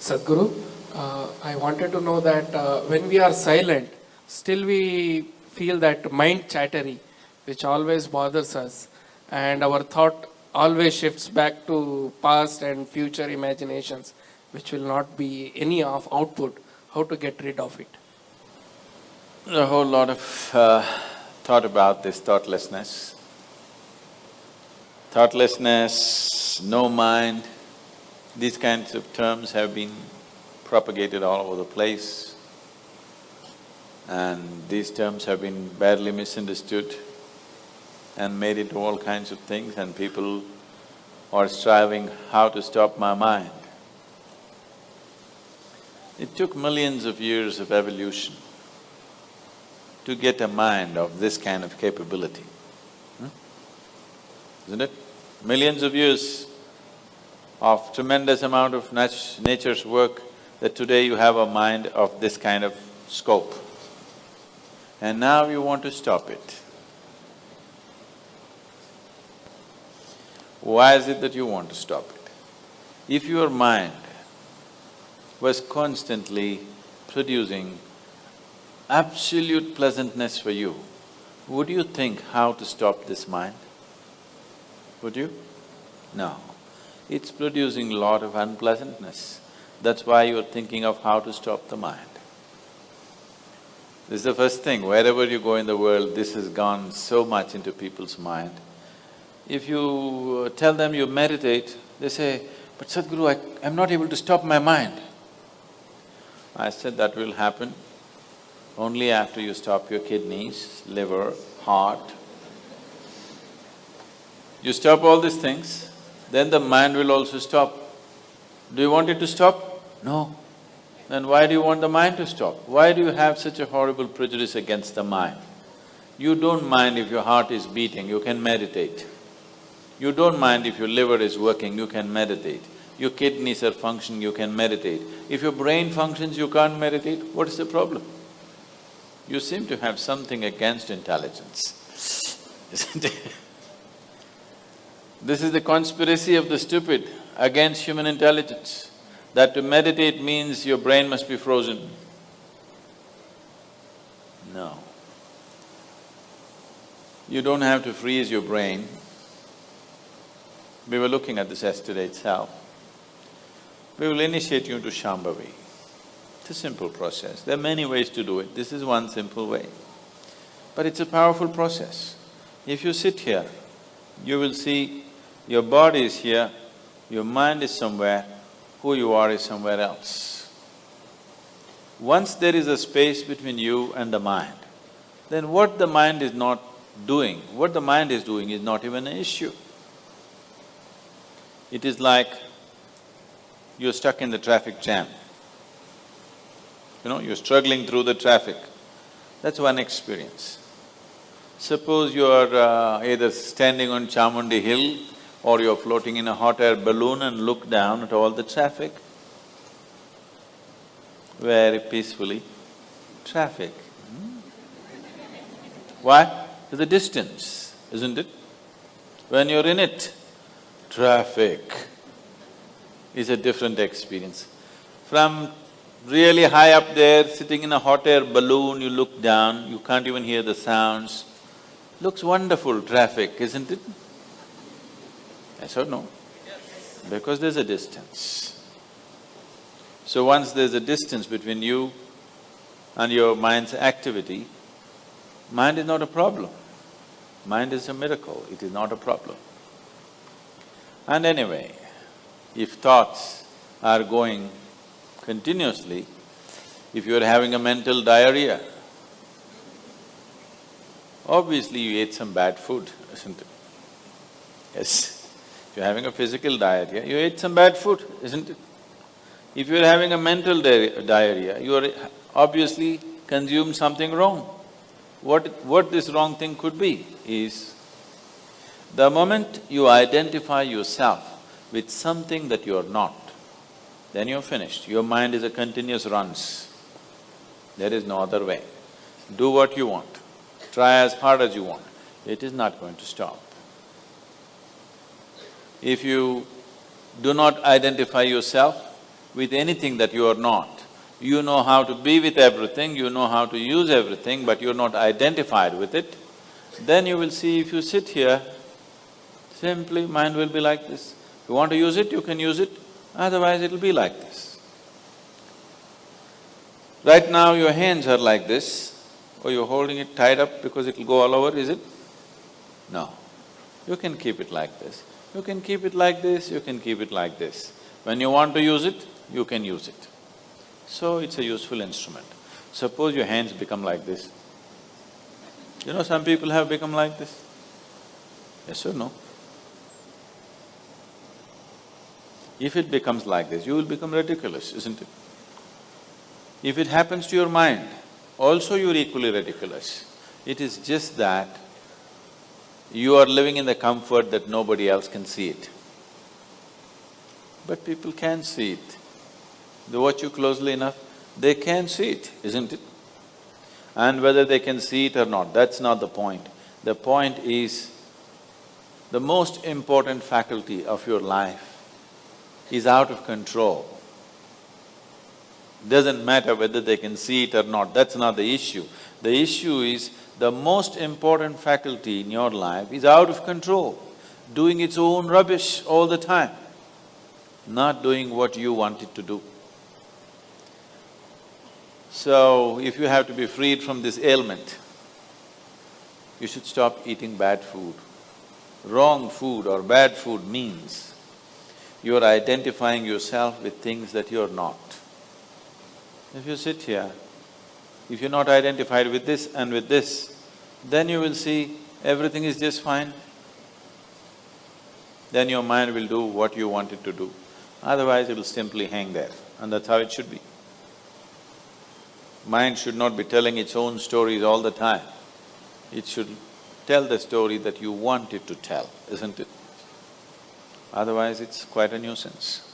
Sadhguru, I wanted to know that when we are silent, still we feel that mind chattery, which always bothers us, and our thought always shifts back to past and future imaginations, which will not be any of output. How to get rid of it? A whole lot of thought about this thoughtlessness. Thoughtlessness, no mind, these kinds of terms have been propagated all over the place, and these terms have been badly misunderstood and made into all kinds of things, and people are striving how to stop my mind. It took millions of years of evolution to get a mind of this kind of capability, isn't it? Millions of years of tremendous amount of nature's work that today you have a mind of this kind of scope. And now you want to stop it. Why is it that you want to stop it? If your mind was constantly producing absolute pleasantness for you, would you think how to stop this mind? Would you? No. It's producing a lot of unpleasantness. That's why you're thinking of how to stop the mind. This is the first thing, wherever you go in the world, this has gone so much into people's mind. If you tell them you meditate, they say, but Sadhguru, I'm not able to stop my mind. I said that will happen only after you stop your kidneys, liver, heart. You stop all these things, then the mind will also stop. Do you want it to stop? No. Then why do you want the mind to stop? Why do you have such a horrible prejudice against the mind? You don't mind if your heart is beating, you can meditate. You don't mind if your liver is working, you can meditate. Your kidneys are functioning, you can meditate. If your brain functions, you can't meditate, what is the problem? You seem to have something against intelligence, isn't it? This is the conspiracy of the stupid against human intelligence, that to meditate means your brain must be frozen. No. You don't have to freeze your brain. We were looking at this yesterday itself. We will initiate you into Shambhavi. It's a simple process. There are many ways to do it. This is one simple way. But it's a powerful process. If you sit here, you will see your body is here, your mind is somewhere, who you are is somewhere else. Once there is a space between you and the mind, then what the mind is not doing, what the mind is doing is not even an issue. It is like you're stuck in the traffic jam. You're struggling through the traffic. That's one experience. Suppose you are either standing on Chamundi Hill or you're floating in a hot air balloon and look down at all the traffic. Very peacefully, traffic. Why? There's a distance, isn't it? When you're in it, traffic is a different experience. From really high up there, sitting in a hot air balloon, you look down, you can't even hear the sounds. Looks wonderful, traffic, isn't it? Yes or no? Because there's a distance. So once there's a distance between you and your mind's activity, mind is not a problem. Mind is a miracle, it is not a problem. And anyway, if thoughts are going continuously, if you're having a mental diarrhea, obviously you ate some bad food, isn't it? Yes. If you're having a physical diarrhea, you ate some bad food, isn't it? If you're having a mental diarrhea, you are obviously consumed something wrong. What this wrong thing could be is, the moment you identify yourself with something that you're not, then you're finished. Your mind is a continuous runs. There is no other way. Do what you want, try as hard as you want, it is not going to stop. If you do not identify yourself with anything that you are not. You know how to be with everything, you know how to use everything, but you're not identified with it, then you will see if you sit here, simply mind will be like this. If you want to use it, you can use it, otherwise it'll be like this. Right now your hands are like this, or you're holding it tied up because it'll go all over, is it? No. You can keep it like this. You can keep it like this, you can keep it like this. When you want to use it, you can use it. So it's a useful instrument. Suppose your hands become like this. You know, some people have become like this. Yes or no? If it becomes like this, you will become ridiculous, isn't it? If it happens to your mind, also you're equally ridiculous. It is just that you are living in the comfort that nobody else can see it. But people can see it. They watch you closely enough, they can see it, isn't it? And whether they can see it or not, that's not the point. The point is, the most important faculty of your life is out of control. Doesn't matter whether they can see it or not, that's not the issue. The issue is, the most important faculty in your life is out of control, doing its own rubbish all the time, not doing what you want it to do. So, if you have to be freed from this ailment, you should stop eating bad food. Wrong food or bad food means you are identifying yourself with things that you're not. If you sit here, if you're not identified with this and with this, then you will see everything is just fine. Then your mind will do what you want it to do. Otherwise, it will simply hang there, and that's how it should be. Mind should not be telling its own stories all the time. It should tell the story that you want it to tell, isn't it? Otherwise, it's quite a nuisance.